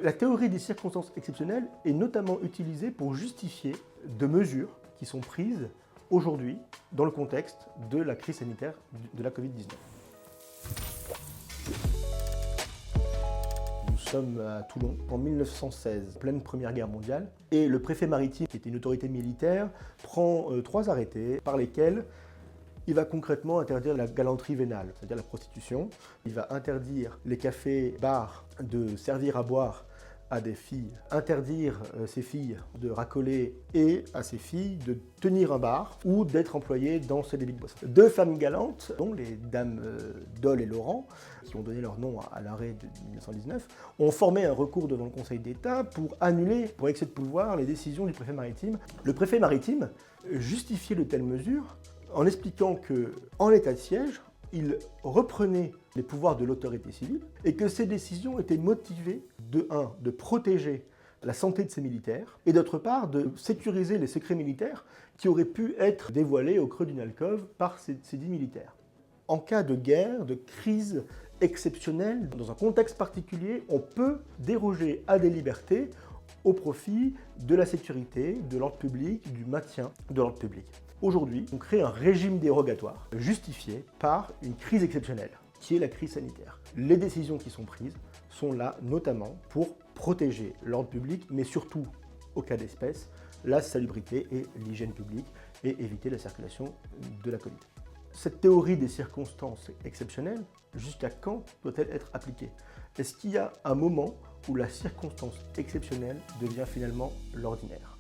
La théorie des circonstances exceptionnelles est notamment utilisée pour justifier de mesures qui sont prises aujourd'hui dans le contexte de la crise sanitaire de la Covid-19. Nous sommes à Toulon en 1916, pleine Première Guerre mondiale, et le préfet maritime, qui était une autorité militaire, prend 3 arrêtés par lesquels il va concrètement interdire la galanterie vénale, c'est-à-dire la prostitution. Il va interdire les cafés, bars de servir à boire à des filles, interdire ces filles de racoler et à ces filles de tenir un bar ou d'être employées dans ces débits de boissons. 2 femmes galantes, dont les dames Dole et Laurent, qui ont donné leur nom à l'arrêt de 1919, ont formé un recours devant le Conseil d'État pour annuler, pour excès de pouvoir, les décisions du préfet maritime. Le préfet maritime justifiait de telles mesures en expliquant qu'en l'état de siège, il reprenait les pouvoirs de l'autorité civile et que ces décisions étaient motivées de protéger la santé de ses militaires et d'autre part de sécuriser les secrets militaires qui auraient pu être dévoilés au creux d'une alcôve par ces dits militaires. En cas de guerre, de crise exceptionnelle, dans un contexte particulier, on peut déroger à des libertés au profit de la sécurité, de l'ordre public, du maintien de l'ordre public. Aujourd'hui, on crée un régime dérogatoire justifié par une crise exceptionnelle, qui est la crise sanitaire. Les décisions qui sont prises sont là notamment pour protéger l'ordre public, mais surtout, au cas d'espèce, la salubrité et l'hygiène publique et éviter la circulation de la Covid. Cette théorie des circonstances exceptionnelles, jusqu'à quand doit-elle être appliquée? Est-ce qu'il y a un moment où la circonstance exceptionnelle devient finalement l'ordinaire?